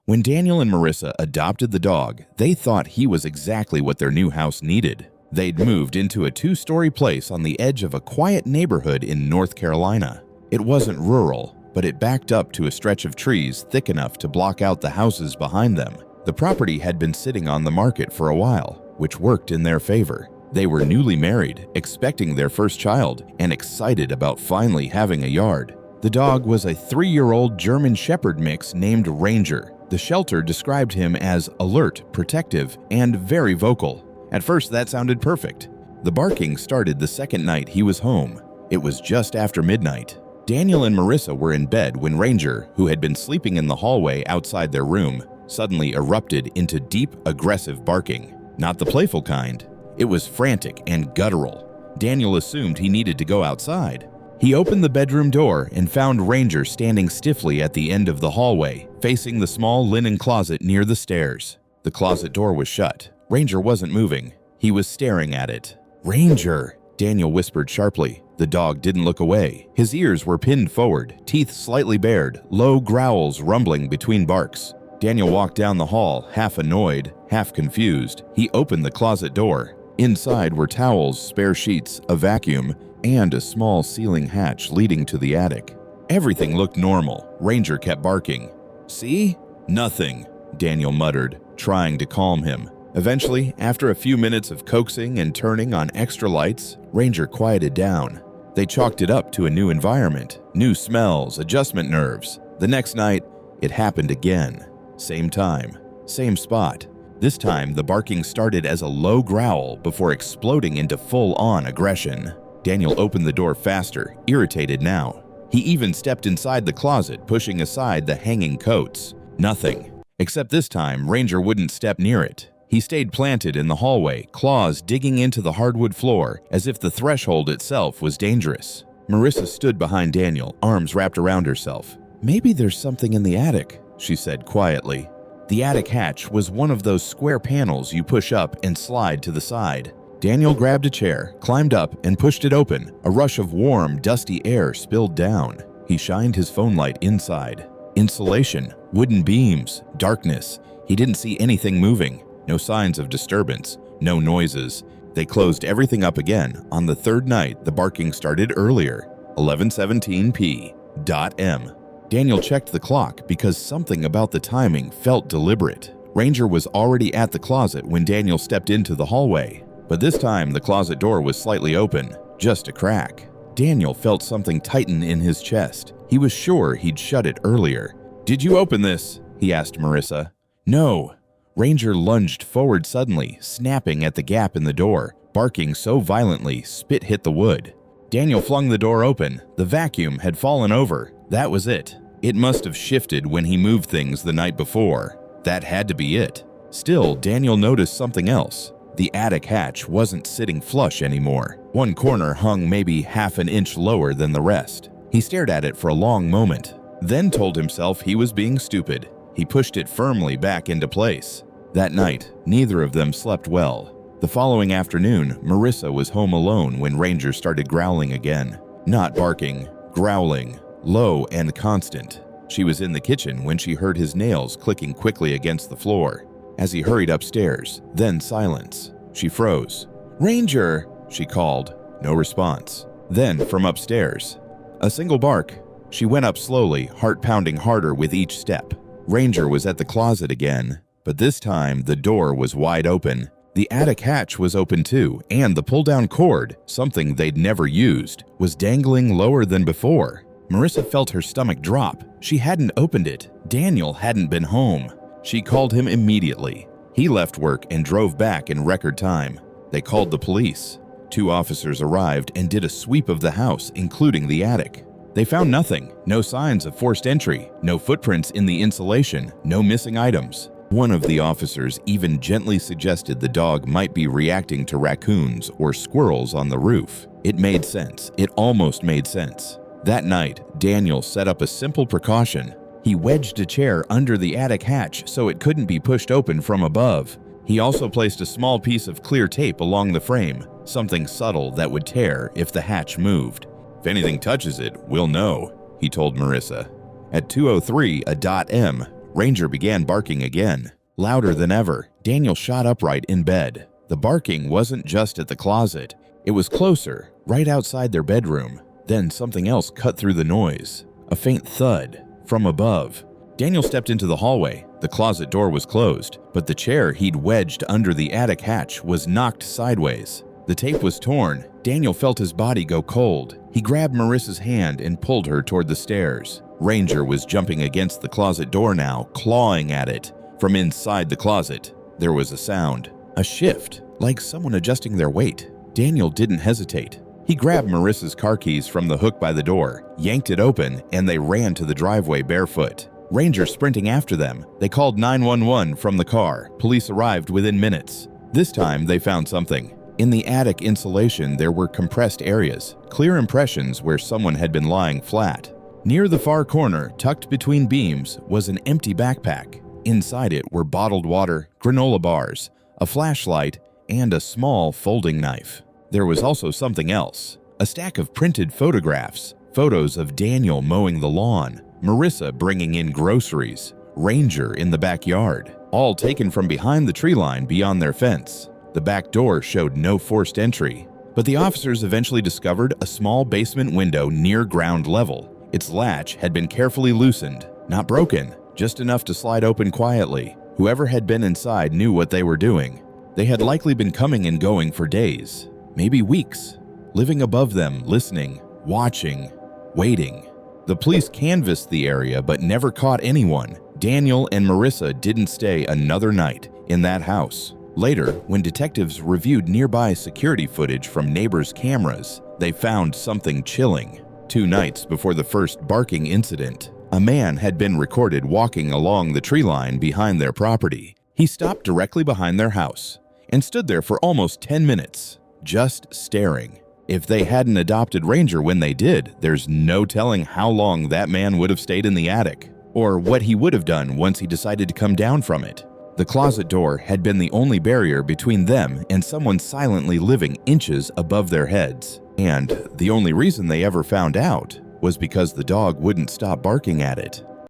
When Daniel and Marissa adopted the dog, they thought he was exactly what their new house needed. They'd moved into a 2-story place on the edge of a quiet neighborhood in North Carolina. It wasn't rural, but it backed up to a stretch of trees thick enough to block out the houses behind them. The property had been sitting on the market for a while, which worked in their favor. They were newly married, expecting their first child, and excited about finally having a yard. The dog was a 3-year-old German Shepherd mix named Ranger. The shelter described him as alert, protective, and very vocal. At first, that sounded perfect. The barking started the second night he was home. It was just after midnight. Daniel and Marissa were in bed when Ranger, who had been sleeping in the hallway outside their room, suddenly erupted into deep, aggressive barking. Not the playful kind. It was frantic and guttural. Daniel assumed he needed to go outside. He opened the bedroom door and found Ranger standing stiffly at the end of the hallway, facing the small linen closet near the stairs. The closet door was shut. Ranger wasn't moving. He was staring at it. "Ranger!" Daniel whispered sharply. The dog didn't look away. His ears were pinned forward, teeth slightly bared, low growls rumbling between barks. Daniel walked down the hall, half annoyed, half confused. He opened the closet door. Inside were towels, spare sheets, a vacuum, and a small ceiling hatch leading to the attic. Everything looked normal. Ranger kept barking. "See? Nothing," Daniel muttered, trying to calm him. Eventually, after a few minutes of coaxing and turning on extra lights, Ranger quieted down. They chalked it up to a new environment, new smells, adjustment nerves. The next night, it happened again. Same time, same spot. This time, the barking started as a low growl before exploding into full-on aggression. Daniel opened the door faster, irritated now. He even stepped inside the closet, pushing aside the hanging coats. Nothing. Except this time, Ranger wouldn't step near it. He stayed planted in the hallway, claws digging into the hardwood floor, as if the threshold itself was dangerous. Marissa stood behind Daniel, arms wrapped around herself. "Maybe there's something in the attic," she said quietly. The attic hatch was one of those square panels you push up and slide to the side. Daniel grabbed a chair, climbed up, and pushed it open. A rush of warm, dusty air spilled down. He shined his phone light inside. Insulation, wooden beams, darkness. He didn't see anything moving. No signs of disturbance, no noises. They closed everything up again. On the third night, the barking started earlier, 11:17 p.m. Daniel checked the clock because something about the timing felt deliberate. Ranger was already at the closet when Daniel stepped into the hallway. But this time, the closet door was slightly open, just a crack. Daniel felt something tighten in his chest. He was sure he'd shut it earlier. "Did you open this?" he asked Marissa. "No." Ranger lunged forward suddenly, snapping at the gap in the door, barking so violently spit hit the wood. Daniel flung the door open. The vacuum had fallen over. That was it. It must have shifted when he moved things the night before. That had to be it. Still, Daniel noticed something else. The attic hatch wasn't sitting flush anymore. One corner hung maybe half an inch lower than the rest. He stared at it for a long moment, then told himself he was being stupid. He pushed it firmly back into place. That night, neither of them slept well. The following afternoon, Marissa was home alone when Ranger started growling again. Not barking, growling, low and constant. She was in the kitchen when she heard his nails clicking quickly against the floor. As he hurried upstairs, then silence. She froze. "Ranger!" she called. No response. Then, from upstairs, a single bark. She went up slowly, heart pounding harder with each step. Ranger was at the closet again, but this time the door was wide open. The attic hatch was open too, and the pull-down cord, something they'd never used, was dangling lower than before. Marissa felt her stomach drop. She hadn't opened it. Daniel hadn't been home. She called him immediately. He left work and drove back in record time. They called the police. 2 officers arrived and did a sweep of the house, including the attic. They found nothing. No signs of forced entry, no footprints in the insulation, no missing items. One of the officers even gently suggested the dog might be reacting to raccoons or squirrels on the roof. It made sense. It almost made sense. That night, Daniel set up a simple precaution. He wedged a chair under the attic hatch so it couldn't be pushed open from above. He also placed a small piece of clear tape along the frame, something subtle that would tear if the hatch moved. "If anything touches it, we'll know," he told Marissa. At 2:03 a .m, Ranger began barking again. Louder than ever, Daniel shot upright in bed. The barking wasn't just at the closet. It was closer, right outside their bedroom. Then something else cut through the noise. A faint thud from above. Daniel stepped into the hallway. The closet door was closed, but the chair he'd wedged under the attic hatch was knocked sideways. The tape was torn. Daniel felt his body go cold. He grabbed Marissa's hand and pulled her toward the stairs. Ranger was jumping against the closet door now, clawing at it. From inside the closet, there was a sound. A shift, like someone adjusting their weight. Daniel didn't hesitate. He grabbed Marissa's car keys from the hook by the door, yanked it open, and they ran to the driveway barefoot. Ranger sprinting after them. They called 911 from the car. Police arrived within minutes. This time, they found something. In the attic insulation, there were compressed areas, clear impressions where someone had been lying flat. Near the far corner, tucked between beams, was an empty backpack. Inside it were bottled water, granola bars, a flashlight, and a small folding knife. There was also something else. A stack of printed photographs. Photos of Daniel mowing the lawn, Marissa bringing in groceries, Ranger in the backyard, all taken from behind the tree line beyond their fence. The back door showed no forced entry, but the officers eventually discovered a small basement window near ground level. Its latch had been carefully loosened, not broken, just enough to slide open quietly. Whoever had been inside knew what they were doing. They had likely been coming and going for days, maybe weeks, living above them, listening, watching, waiting. The police canvassed the area but never caught anyone. Daniel and Marissa didn't stay another night in that house. Later, when detectives reviewed nearby security footage from neighbors' cameras, they found something chilling. 2 nights before the first barking incident, a man had been recorded walking along the tree line behind their property. He stopped directly behind their house and stood there for almost 10 minutes, just staring. If they hadn't adopted Ranger when they did, there's no telling how long that man would have stayed in the attic, or what he would have done once he decided to come down from it. The closet door had been the only barrier between them and someone silently living inches above their heads. And the only reason they ever found out was because the dog wouldn't stop barking at it.